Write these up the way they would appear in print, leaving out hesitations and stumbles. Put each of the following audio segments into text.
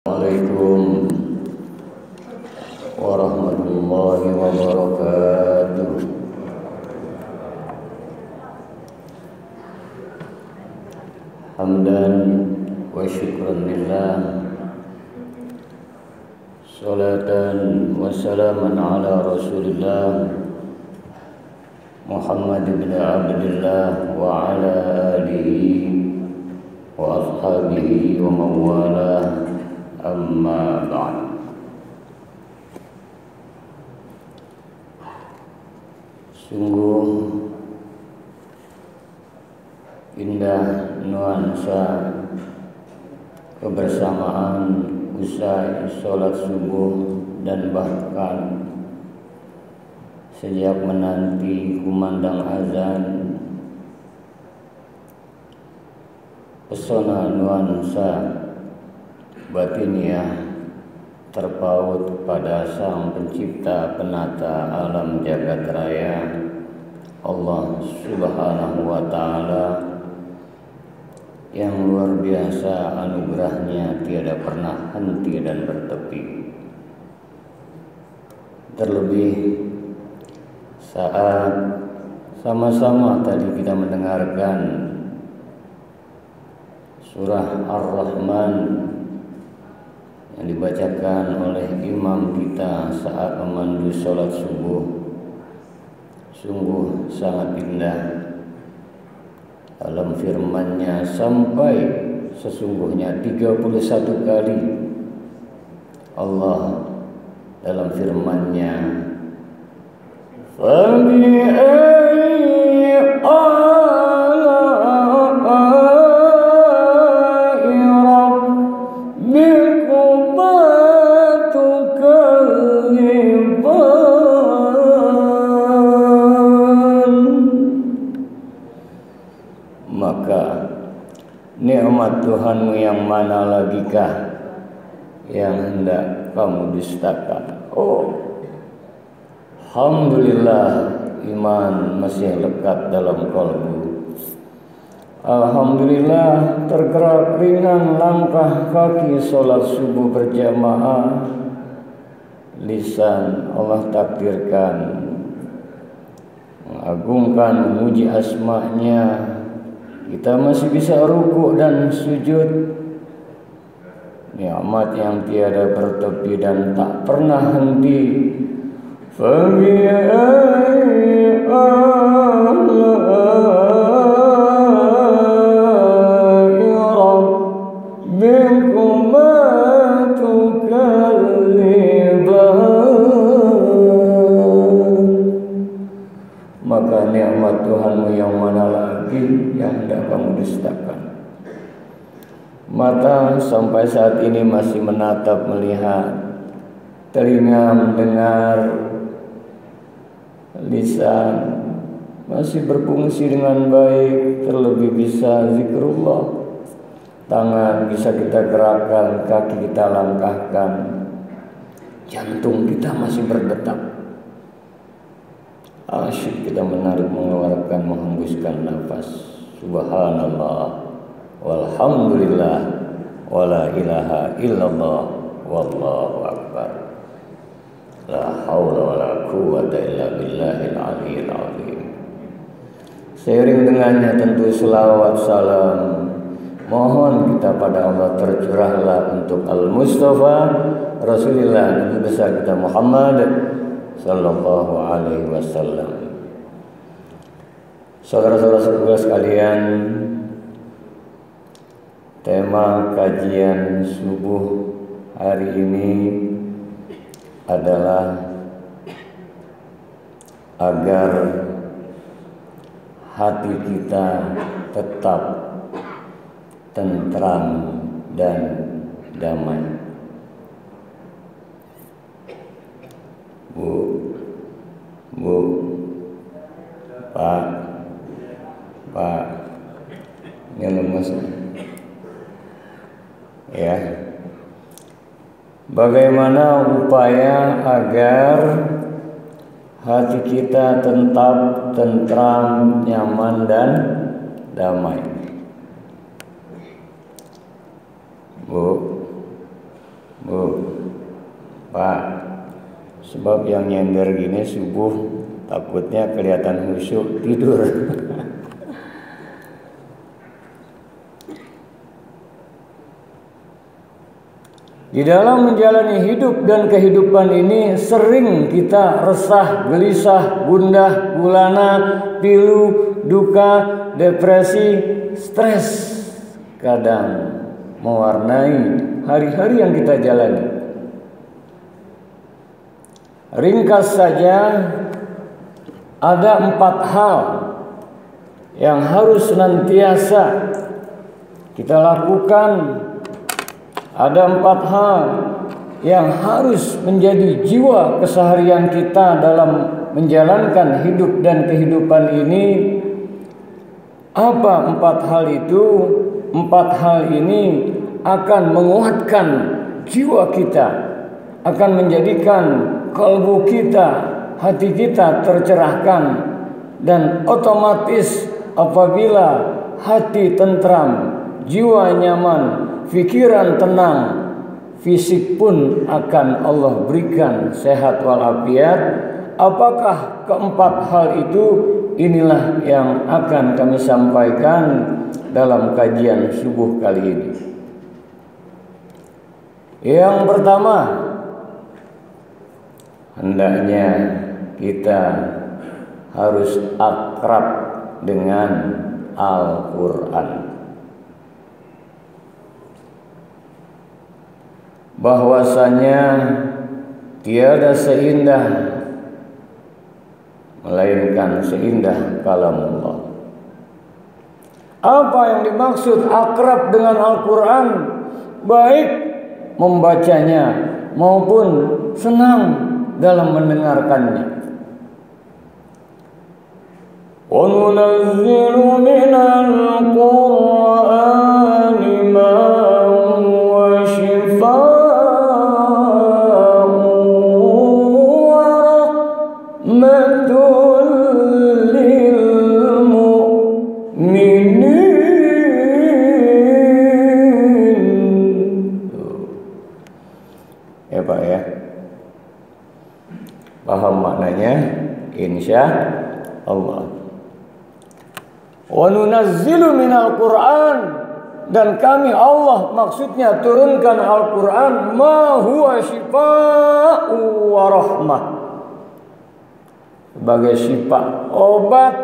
Assalamualaikum warahmatullahi wabarakatuh. Hamdan wa syukran lillah, salatan wa salaman ala rasulillah Muhammad bin Abdullah wa ala alihi wa ashabihi wa mawalah. Amma ba'd. Sungguh indah nuansa kebersamaan usai sholat subuh dan bahkan sejak menanti kumandang azan. Pesona nuansa batiniah terpaut pada Sang Pencipta Penata alam jagat raya, Allah Subhanahu wa Ta'ala, yang luar biasa anugerahnya tiada pernah henti dan bertepi. Terlebih saat sama-sama tadi kita mendengarkan surah Ar-Rahman yang dibacakan oleh imam kita saat memandu sholat subuh, sungguh sangat indah. Dalam firman-Nya sampai sesungguhnya 31 kali Allah dalam firman-Nya nikmat Tuhanmu yang mana lagikah yang hendak kamu dustakan? Oh, alhamdulillah iman masih lekat dalam kalbu. Alhamdulillah tergerak ringan langkah kaki sholat subuh berjamaah. Lisan Allah takdirkan mengagungkan memuji asma-Nya. Kita masih bisa rukuk dan sujud. Nikmat yang tiada bertepi dan tak pernah henti. Maka nikmat Tuhanmu yang mana lagi yang hendak kamu dustakan? Mata sampai saat ini masih menatap melihat, telinga mendengar, lisan masih berfungsi dengan baik, terlebih bisa zikrullah, tangan bisa kita gerakkan, kaki kita langkahkan, jantung kita masih berdetak. Asyik kita menarik, mengeluarkan, menghembuskan nafas. Subhanallah, walhamdulillah, wala ilaha illallah, wallahu akbar. La haula wala quwwata illa billahil aliyyil azim. Seiring dengannya tentu selawat salam mohon kita pada Allah tercurahlah untuk Al-Mustafa Rasulullah Nabi besar kita Muhammad sallallahu alaihi wasallam. Saudara-saudara sekalian, tema kajian subuh hari ini adalah agar hati kita tetap tentram dan damai. Bu, Pak, ini lemes ya. Bagaimana upaya agar hati kita tetap tentram, nyaman dan damai? Bu, Oh, Pak, sebab yang nyender gini subuh takutnya kelihatan khusyuk tidur. Di dalam menjalani hidup dan kehidupan ini sering kita resah, gelisah, gundah, gulana, pilu, duka, depresi, stres kadang mewarnai hari-hari yang kita jalani. Ringkas saja, ada 4 hal yang harus senantiasa kita lakukan. Ada 4 hal yang harus menjadi jiwa keseharian kita dalam menjalankan hidup dan kehidupan ini. Apa 4 hal itu? 4 hal ini akan menguatkan jiwa kita, akan menjadikan kalbu kita, hati kita tercerahkan, dan otomatis apabila hati tentram, jiwa nyaman, pikiran tenang, fisik pun akan Allah berikan sehat walafiat. Apakah keempat hal itu? Inilah yang akan kami sampaikan dalam kajian subuh kali ini. Yang pertama, hendaknya kita harus akrab dengan Al-Quran. Bahwasanya tiada seindah melainkan seindah kalamullah. Apa yang dimaksud akrab dengan Al-Quran? Baik membacanya maupun senang dalam mendengarkannya. Wa nunazzilu minal Qur'ani ma huwa shifaa'un paham maknanya insya Allah. Wa nunazzilu minal Qur'an, dan kami Allah maksudnya turunkan Al-Quran, ma huwa shifaa'u wa rahmah, sebagai syifa, obat,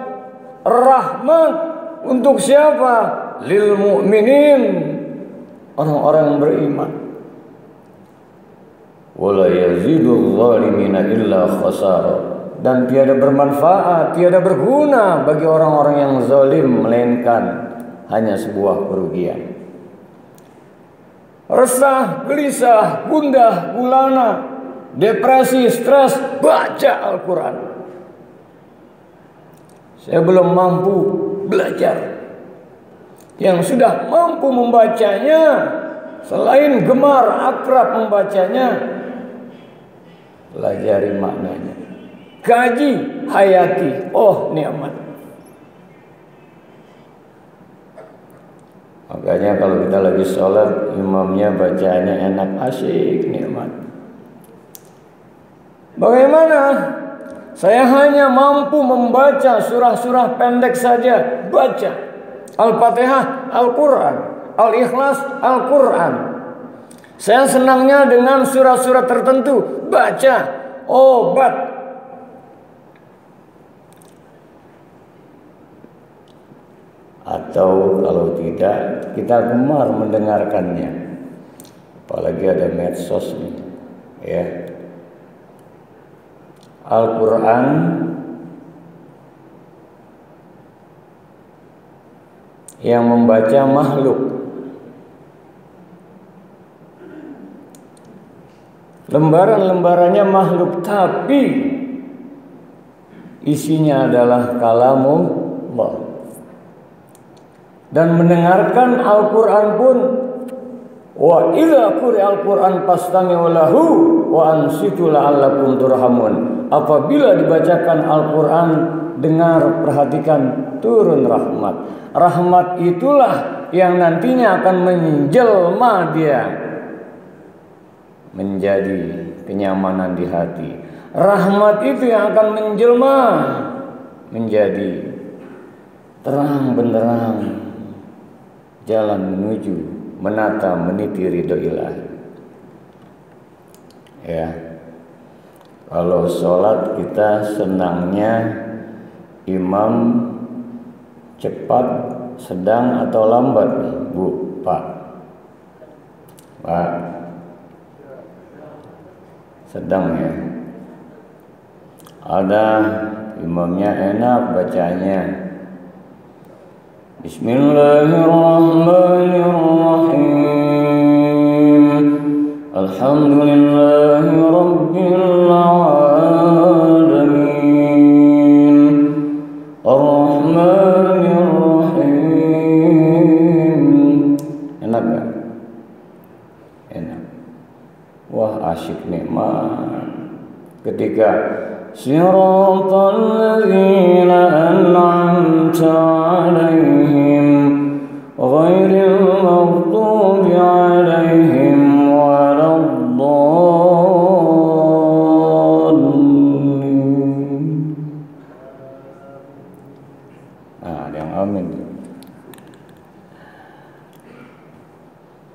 rahmat untuk siapa? Lil mu'minin, orang-orang yang beriman. Wala yazidul zalimina illa khasara, dan tiada bermanfaat, tiada berguna bagi orang-orang yang zalim melainkan hanya sebuah kerugian. Resah, gelisah, gundah, gulana, depresi, stres, baca Al-Quran. Saya belum mampu belajar. Yang sudah mampu membacanya, selain gemar akrab membacanya, pelajari maknanya, kaji, hayati. Oh, nikmat. Makanya kalau kita lagi sholat, imamnya bacaannya enak, asyik, nikmat. Bagaimana? Saya hanya mampu membaca surah-surah pendek saja. Baca Al-Fatihah, Al-Quran, Al-Ikhlas, Al-Quran. Saya senangnya dengan surah-surah tertentu. Baca, obat. Atau kalau tidak, kita gemar mendengarkannya. Apalagi ada medsos nih, ya. Al-Quran yang membaca makhluk. Lembaran-lembarannya makhluk, tapi isinya adalah kalamullah. Dan mendengarkan Al-Quran pun, wa idza quri'al Qur'an fastami'u lahu wa ansitu la'allakum turhamun. Apabila dibacakan Al-Quran, dengar, perhatikan, turun rahmat. Rahmat itulah yang nantinya akan menjelma dia menjadi kenyamanan di hati. Rahmat itu yang akan menjelma menjadi terang benderang jalan menuju menata meniti ridho ilahi. Ya, kalau sholat kita senangnya imam cepat, sedang atau lambat nih, Bu, Pak? Pak, sedang ya. Ada imamnya enak bacanya. Bismillahirrahmanirrahim. Alhamdulillahi rabbil alamin. Ar-Rahmanir Rahim. Enak gak? Enak. Wah, asyik nikmat. Ketika Siratal ladzina an'amta 'alaihim ghairil maghdubi 'alaihim waladdallin. Nah, ada yang amin.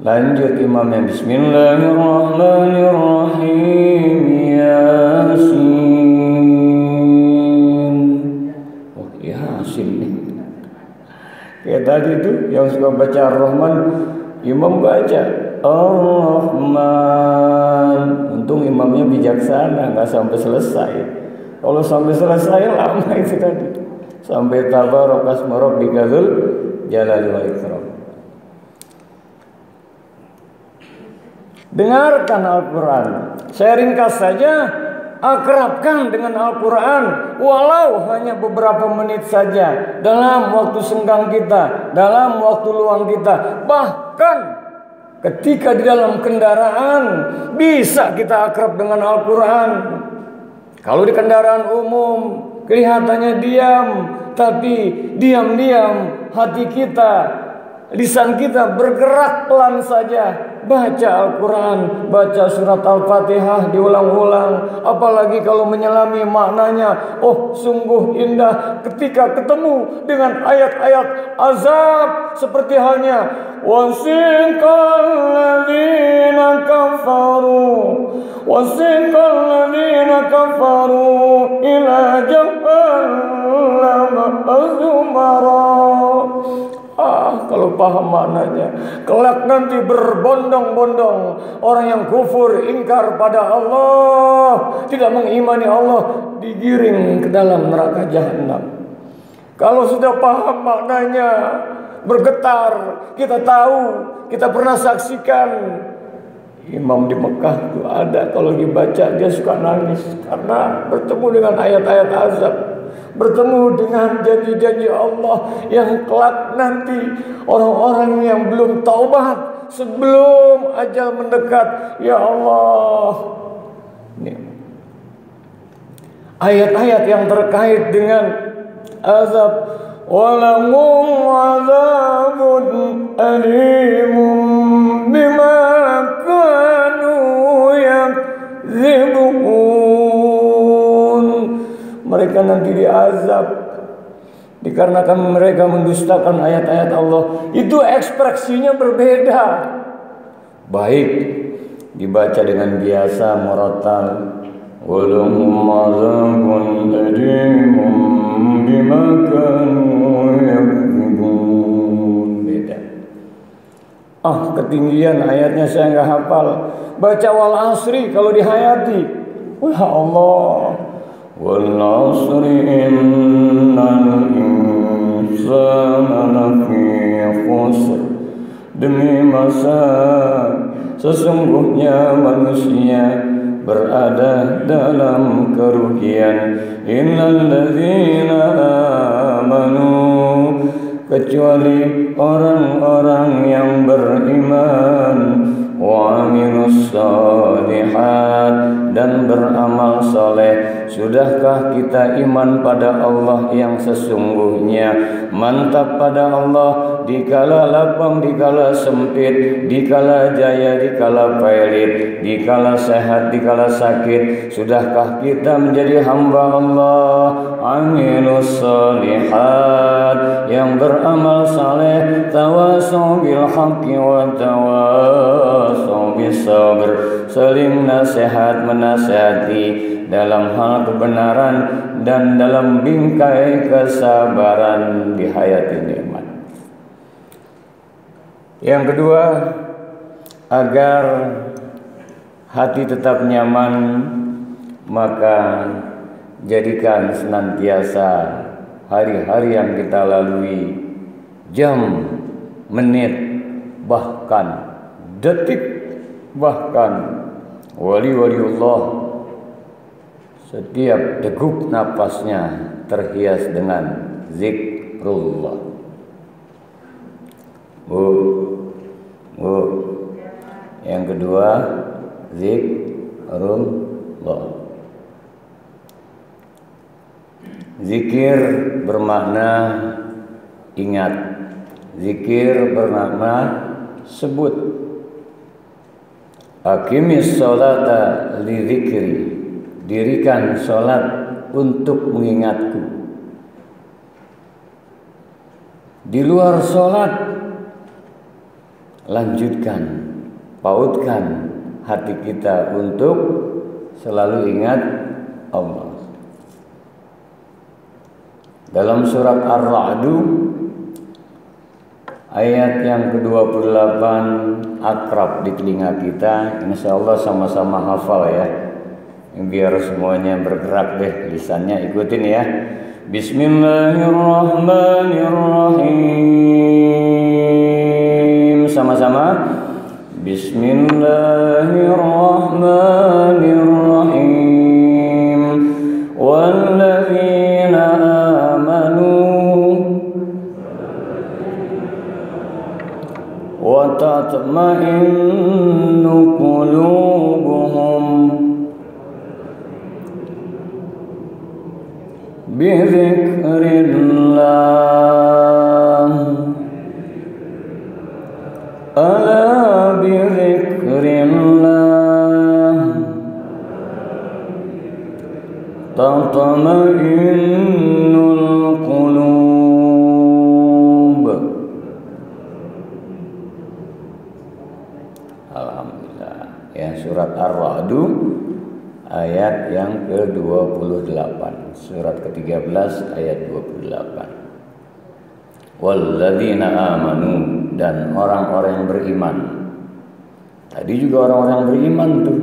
Lanjut imamnya, Bismillahirrahmanirrahim. Yasin. Oh, Yasin nih. Kayak tadi tuh yang suka baca Ar-Rahman, imam baca Ar-Rahman. Untung imamnya bijaksana, nggak sampai selesai. Kalau sampai selesai lama itu tadi. Sampai tabarakasmu rabbika dzul jalali wal ikram. Dengarkan Al-Quran. Saya ringkas saja, akrabkan dengan Al-Quran walau hanya beberapa menit saja dalam waktu senggang kita, dalam waktu luang kita. Bahkan ketika di dalam kendaraan bisa kita akrab dengan Al-Quran. Kalau di kendaraan umum kelihatannya diam, tapi diam-diam hati kita, lisan kita bergerak pelan saja. Baca Al-Quran, baca surat Al-Fatihah diulang-ulang. Apalagi kalau menyelami maknanya, oh sungguh indah ketika ketemu dengan ayat-ayat azab. Seperti halnya wasiqal ladzina kafaru ila jahannam azumara. Kalau paham maknanya, kelak nanti berbondong-bondong orang yang kufur, ingkar pada Allah, tidak mengimani Allah, digiring ke dalam neraka jahanam. Kalau sudah paham maknanya, bergetar, kita tahu, kita pernah saksikan. Imam di Mekah itu ada, kalau dibaca dia suka nangis karena bertemu dengan ayat-ayat azab, bertemu dengan janji-janji Allah yang kelak nanti orang-orang yang belum taubat sebelum ajal mendekat. Ya Allah, ini ayat-ayat yang terkait dengan azab. Walahum azabun alimun bima kanu yakzibun. Mereka nanti diazab dikarenakan mereka mendustakan ayat-ayat Allah. Itu ekspresinya berbeda. Baik dibaca dengan biasa murattal, walahum azabun alimun bima kanu yakzibun. Beda. Ketinggian ayatnya saya nggak hafal. Baca wal asri kalau dihayati, wah Allah, wal asri innal insana lafi khusr. Demi masa sesungguhnya manusia berada dalam kerugian. Innal ladzina amanu, kecuali orang-orang yang beriman, wa amilus shalihat, dan beramal soleh. Sudahkah kita iman pada Allah yang sesungguhnya, mantap pada Allah, dikala lapang, dikala sempit, dikala jaya, dikala pailit, dikala sehat, dikala sakit. Sudahkah kita menjadi hamba Allah amilus solihat, yang beramal saleh, tawasau bil haqqi wa tawasau bis sabr, saling nasihat menasihati dalam hal kebenaran dan dalam bingkai kesabaran di hayati nikmat. Yang kedua, agar hati tetap nyaman, maka jadikan senantiasa hari-hari yang kita lalui, jam, menit, bahkan detik, bahkan wali-waliullah, setiap degup napasnya terhias dengan zikrullah. Yang kedua, zikrullah. Zikir bermakna ingat. Zikir bermakna sebut. Aqimis sholata li dzikri, dirikan sholat untuk mengingatku. Di luar sholat, lanjutkan, pautkan hati kita untuk selalu ingat Allah. Dalam surat Ar-Ra'du ayat yang ke-28 akrab di telinga kita, insyaallah sama-sama hafal ya. Biar semuanya bergerak deh lisannya, ikutin ya. Bismillahirrahmanirrahim. Sama-sama. Bismillahirrahmanirrahim. Walladzina amanu wa tatma'innu qulubuhum bizikrillah, ala bizikrillah tatma'innul qulub. Alhamdulillah. Ya, surat Ar-Ra'du ayat yang ke-28, surat ke-13 ayat 28. Walladzina amanu, dan orang-orang yang beriman. Tadi juga orang-orang yang beriman tuh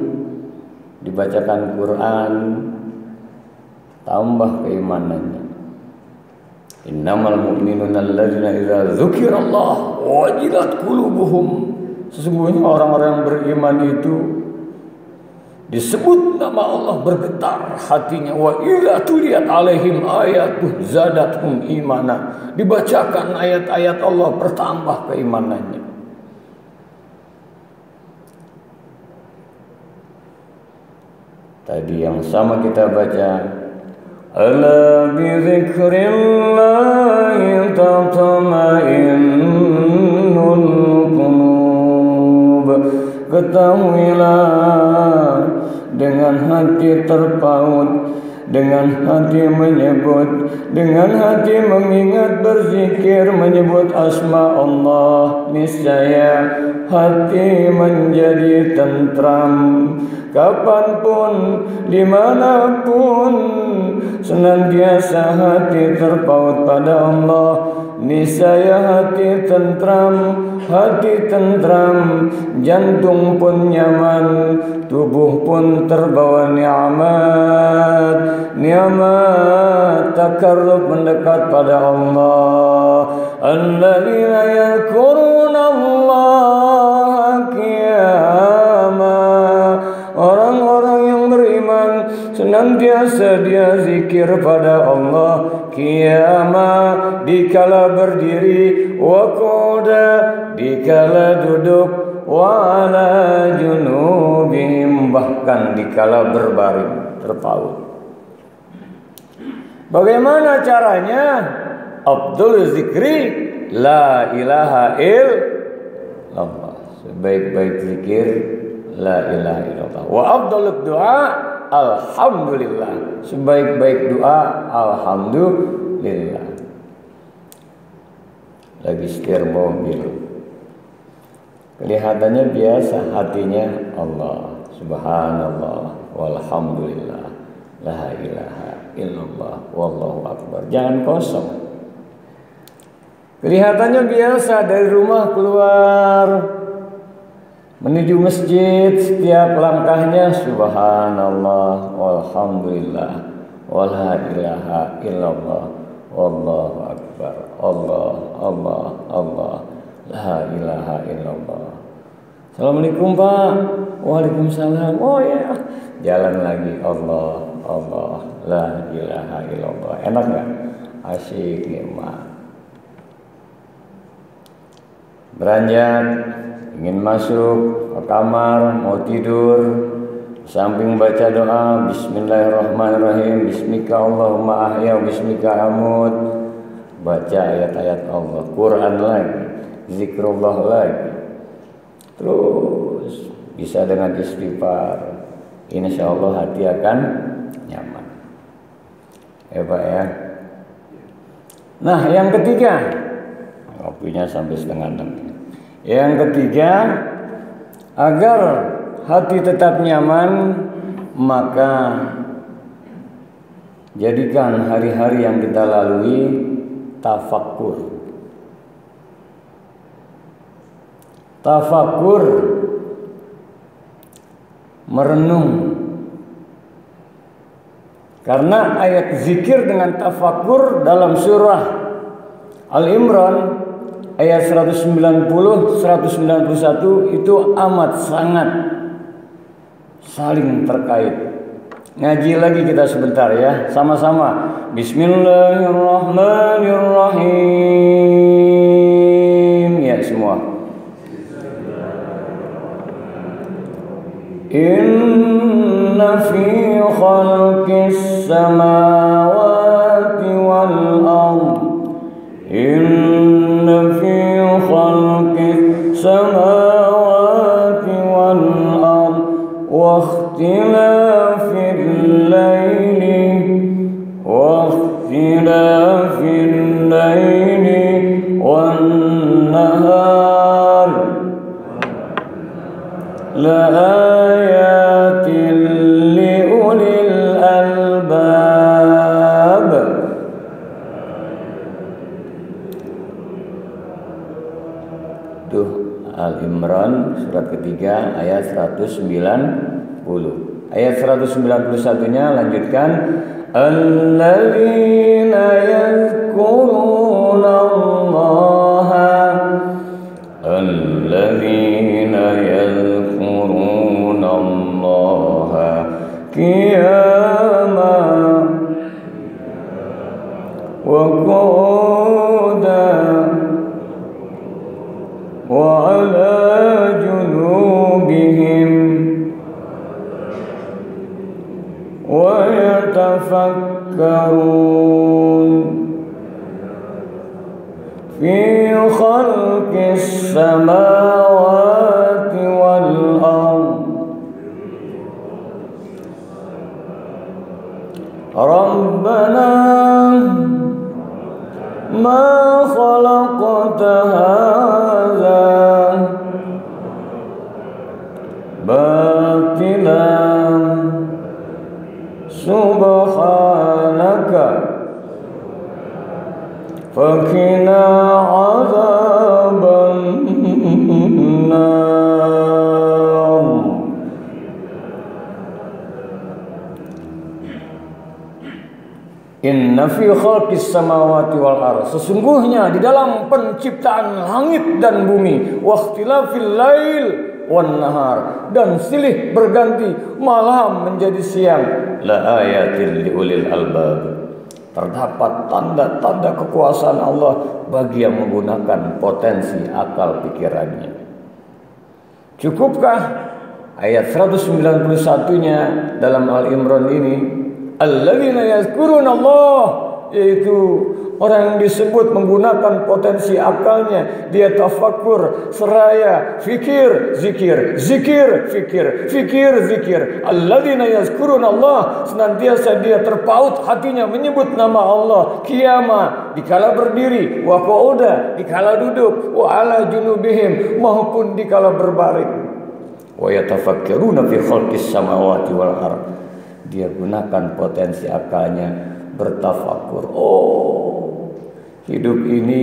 dibacakan Quran, tambah keimanannya. Innamal mu'minuna alladzina idza dzukirallah wajilat qulubuhum. Sesungguhnya orang-orang yang beriman itu disebut nama Allah bergetar hatinya. Wa idza tuliyat alaihim ayatuh zadathum imana. Dibacakan ayat-ayat Allah, bertambah keimanannya. Tadi yang sama kita baca, ala bi dzikrillahi tatma'innul qulub. Ketahuilah, dengan hati terpaut, dengan hati menyebut, dengan hati mengingat, berzikir, menyebut asma Allah, niscaya hati menjadi tentram. Kapanpun, dimanapun, senantiasa hati terpaut pada Allah, niscaya hati tentram. Hati tentram, jantung pun nyaman, tubuh pun terbawa nikmat, nikmat takarrub mendekat pada Allah. Alladzina yadhkuruna Allah qiyama, orang-orang yang beriman senantiasa dia zikir pada Allah qiyama, dikala berdiri, wa qu'uda, dikala duduk, wa ala junubihim, bahkan dikala berbaring terpaut. Bagaimana caranya? Afdhal zikri la ilaha illallah. Sebaik-baik zikir la ilaha illallah. Wa afdhalud du'a alhamdulillah. Sebaik-baik doa alhamdulillah. Lagi setir mobil, kelihatannya biasa, hatinya Allah, subhanallah, walhamdulillah, la ilaha illallah, wallahu akbar. Jangan kosong. Kelihatannya biasa, dari rumah keluar menuju masjid, setiap langkahnya subhanallah, walhamdulillah, wala ilaha illallah, wallahu akbar. Allah, Allah, Allah, la ilaha illallah. Assalamualaikum Pak. Waalaikumsalam. Oh ya, jalan lagi. Allah, Allah, la ilaha illallah. Enak nggak? Asyik, nikmat. Beranjak, ingin masuk ke kamar, mau tidur, samping baca doa, Bismillahirrahmanirrahim, Bismika Allahumma ahya, Bismika amut. Baca ayat-ayat Allah, Quran lagi, zikrullah lagi. Terus bisa dengan istighfar, insya Allah hati akan nyaman. Ya Pak ya. Nah yang ketiga, waktunya sampai 5:30. Yang ketiga, agar hati tetap nyaman, maka jadikan hari-hari yang kita lalui tafakkur. Tafakkur, merenung. Karena ayat zikir dengan tafakkur dalam surah Al-Imran ayat 190, 191 itu amat sangat saling terkait. Ngaji lagi kita sebentar ya, sama-sama. Bismillahirrahmanirrahim. Ya semua. Inna fi khalqis samawati wal ardh. Inna fi khalqis samawati wal ardh wa ikhtilafil laili wan nahar la ayatin li ulil albab. Tuh Al-Imran surat ketiga ayat 190. Ayat 191-nya lanjutkan, alladzina yadhkuruna Allaha, alladzina yadhkuruna Allaha qiyaman wa qu'udan wa ala junubihim wa yatafakkarun fi khalqis samawati wal ardh rabbana ma khalaqta hadza batilan subhanaka fakina azaban nar. Inna fi khalqis samawati wal ardh, sesungguhnya di dalam penciptaan langit dan bumi, wa ikhtilafil lail wan nahar, dan silih berganti malam menjadi siang, la ayatin liulil albab, terdapat tanda-tanda kekuasaan Allah bagi yang menggunakan potensi akal pikirannya. Cukupkah ayat 191-nya dalam Al-Imran ini, alladzina yazkuruna Allah, yaitu Orang yang disebut menggunakan potensi akalnya, dia tafakkur seraya fikir, zikir, zikir, fikir, fikir, zikir. Alladzina yazkuruna Allah, senantiasa dia terpaut hatinya menyebut nama Allah. Qiyama, dikala berdiri, wa qu'uda, dikala duduk, wa ala junubihim, maupun dikala berbaring. Wa yatafakkaruna fi khalqis samawati wal ardh. Dia gunakan potensi akalnya bertafakur. Oh, hidup ini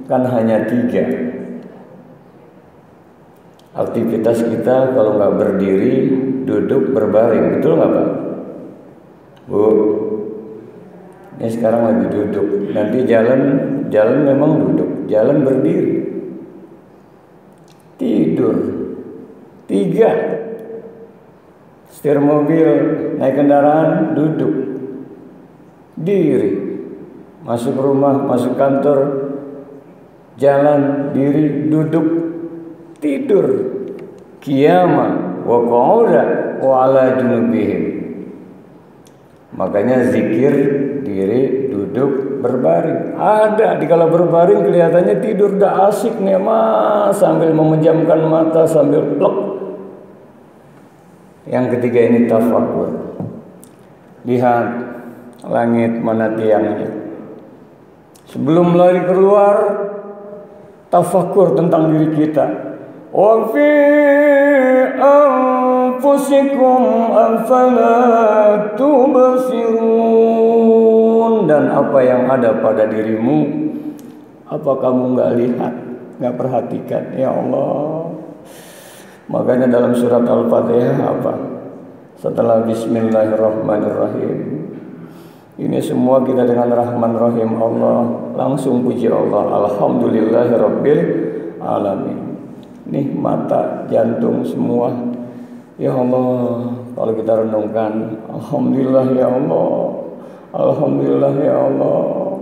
kan hanya 3. Aktivitas kita kalau nggak berdiri, duduk, berbaring, betul nggak Pak? Bu, ini sekarang lagi duduk. Nanti jalan memang duduk, jalan berdiri, tidur. 3. Setir mobil, naik kendaraan, duduk, diri, masuk rumah, masuk kantor, jalan, diri, duduk, tidur. Qiyama, wa qu'uda, wa ala junubihim. Makanya zikir, diri, duduk, berbaring. Ada dikala berbaring kelihatannya tidur dah asik nih Mas, sambil memejamkan mata sambil plek. Yang ketiga ini tafakur. Lihat langit mana tiangnya. Sebelum lari keluar, tafakur tentang diri kita. Wa fi anfusikum afala tubsirun. Dan apa yang ada pada dirimu, apa kamu nggak lihat, nggak perhatikan? Ya Allah. Makanya dalam surat Al-Fatihah apa? Setelah Bismillahirrahmanirrahim, ini semua kita dengan Rahman Rahim Allah, langsung puji Allah. Alhamdulillahirabbil alamin. Nih mata, jantung semua. Ya Allah, kalau kita renungkan, alhamdulillah ya Allah. Alhamdulillah ya Allah.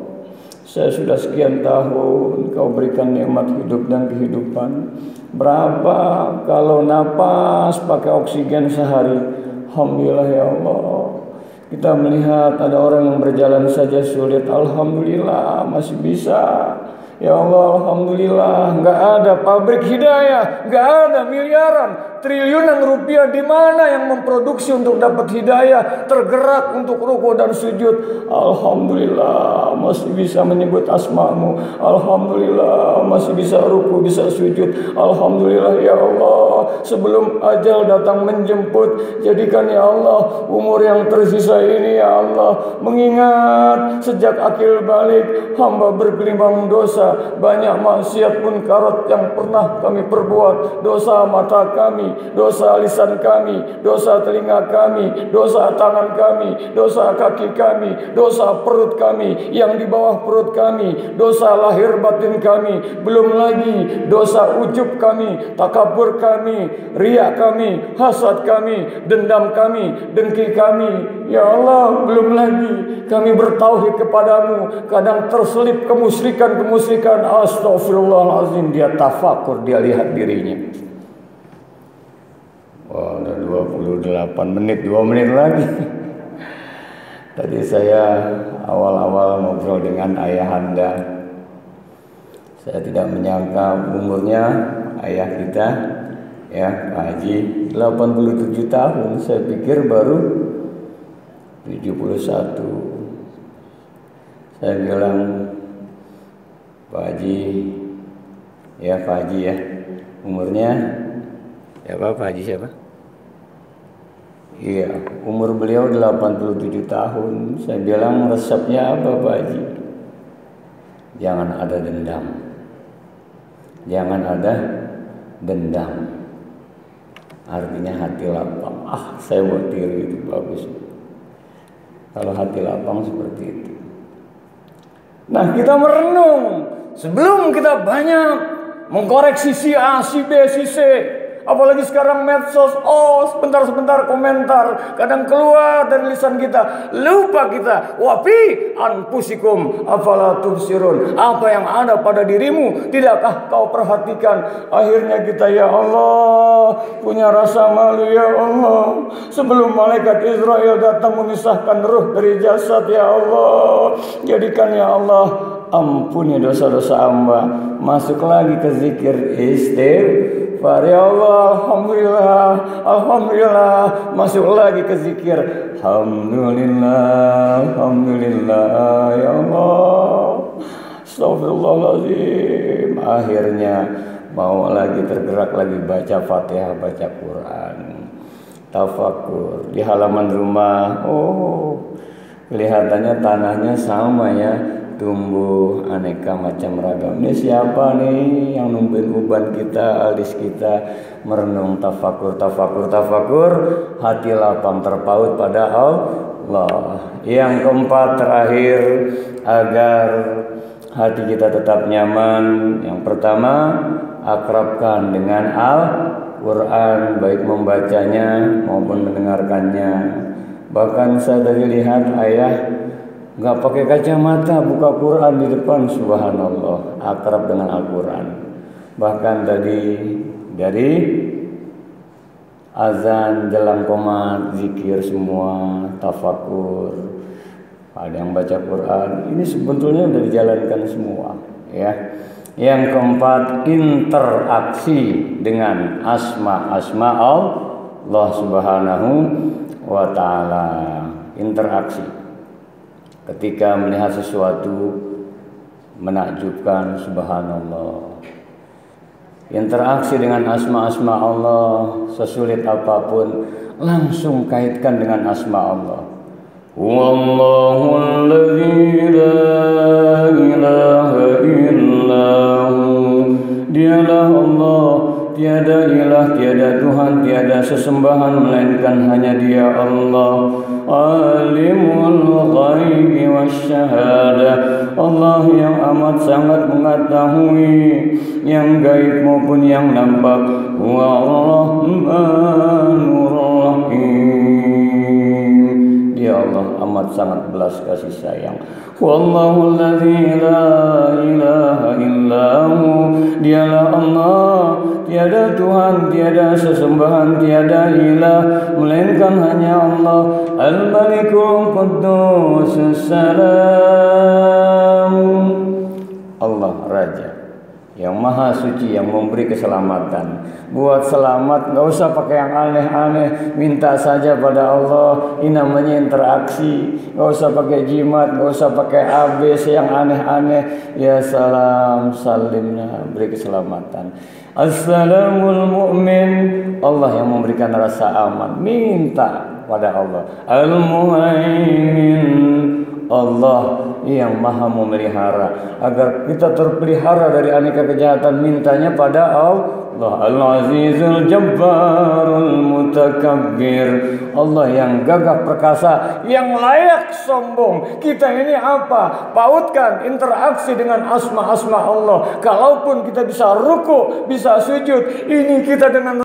Saya sudah sekian tahun Kau berikan nikmat hidup dan kehidupan. Berapa kalau napas pakai oksigen sehari? Alhamdulillah ya Allah. Kita melihat ada orang yang berjalan saja sulit, alhamdulillah masih bisa. Ya Allah, alhamdulillah. Nggak ada pabrik hidayah, nggak ada miliaran, triliunan rupiah di mana yang memproduksi untuk dapat hidayah, tergerak untuk ruku dan sujud. Alhamdulillah masih bisa menyebut asma-Mu. Alhamdulillah masih bisa ruku, bisa sujud. Alhamdulillah ya Allah. Sebelum ajal datang menjemput, jadikan ya Allah umur yang tersisa ini ya Allah, mengingat sejak akil balik hamba bergelimang dosa. Banyak maksiat munkarat yang pernah kami perbuat. Dosa mata kami, dosa lisan kami, dosa telinga kami, dosa tangan kami, dosa kaki kami, dosa perut kami, yang di bawah perut kami, dosa lahir batin kami. Belum lagi dosa ujub kami, takabur kami, riya kami, hasad kami, dendam kami, dengki kami. Ya Allah, belum lagi kami bertauhid kepadamu, kadang terselip kemusyrikan. Astagfirullahaladzim. Dia tafakur, dia lihat dirinya. Wah, udah 28 menit, 2 menit lagi. Tadi saya awal-awal ngobrol dengan ayahanda. Saya tidak menyangka umurnya ayah kita, ya Pak Haji, 87 tahun. Saya pikir baru 71. Saya bilang, Pak Haji, ya Pak Haji ya, umurnya, ya Pak Haji siapa? Iya, umur beliau 87 tahun. Saya bilang, resepnya apa Pak Haji? Jangan ada dendam. Jangan ada dendam. Artinya hati lapang. Saya mau tiru itu bagus. Kalau hati lapang seperti itu. Nah, kita merenung sebelum kita banyak mengkoreksi si A, si B, si C. apalagi sekarang medsos, sebentar-sebentar komentar kadang keluar dari lisan kita, lupa kita. Wa fi anfusikum afala tubsirun, apa yang ada pada dirimu tidakkah kau perhatikan? Akhirnya kita, ya Allah, punya rasa malu, ya Allah. Sebelum malaikat Israel datang memisahkan ruh dari jasad, ya Allah, jadikan, ya Allah, ampuni dosa-dosa hamba. Masuk lagi ke zikir istighfar, ya Allah, alhamdulillah, alhamdulillah. Masuk lagi ke zikir, alhamdulillah, alhamdulillah, ya Allah, astagfirullahaladzim. Akhirnya mau lagi tergerak lagi baca Fatihah, baca Quran, tafakur di halaman rumah. Kelihatannya tanahnya sama ya, tumbuh aneka macam ragam. Ini siapa nih yang numbuhin uban kita, alis kita, merenung tafakur, hati lapang terpaut pada Allah. Yang keempat terakhir, agar hati kita tetap nyaman, yang pertama, akrabkan dengan Al-Quran, baik membacanya maupun mendengarkannya. Bahkan saya tadi lihat ayah nggak pakai kacamata, buka Quran di depan, subhanallah, akrab dengan Al-Quran. Bahkan tadi dari azan, jelang qomat, zikir semua, tafakur, ada yang baca Quran. Ini sebetulnya sudah dijalankan semua, ya. Yang keempat, interaksi dengan asma Allah Subhanahu wa ta'ala. Interaksi ketika melihat sesuatu menakjubkan, subhanallah. Interaksi dengan asma-asma Allah, sesulit apapun, langsung kaitkan dengan asma Allah. Wallahul ladzi la ilaha illahu, dialah Allah, tiada ilah, tiada Tuhan, tiada sesembahan melainkan hanya Dia Allah. Alimul ghaibi wasyahadah, Allah yang amat sangat mengetahui yang gaib maupun yang nampak. Ar-Rahmanur Rahim, Dia Allah amat sangat belas kasih sayang. Wallahul ladzi la ilaha illahu, dialah Allah, tiada Tuhan, tiada sesembahan, tiada ilah melainkan hanya Allah. Al-Malikul Quddus Salam, Allah Raja yang Maha Suci, yang memberi keselamatan. Buat selamat gak usah pakai yang aneh-aneh, minta saja pada Allah. Ini namanya interaksi. Gak usah pakai jimat, gak usah pakai ABC yang aneh-aneh. Ya salam salimna, beri keselamatan. Assalamul mu'min, Allah yang memberikan rasa aman. Minta pada Allah. Al-Muhaimin, Allah yang maha memelihara. Agar kita terpelihara dari aneka kejahatan, mintanya pada Allah. Al-Azizul Jabbarul Mutakabbir, Allah yang gagah perkasa, yang layak sombong. Kita ini apa? Pautkan interaksi dengan asma-asma Allah. Kalaupun kita bisa ruku, bisa sujud, ini kita dengan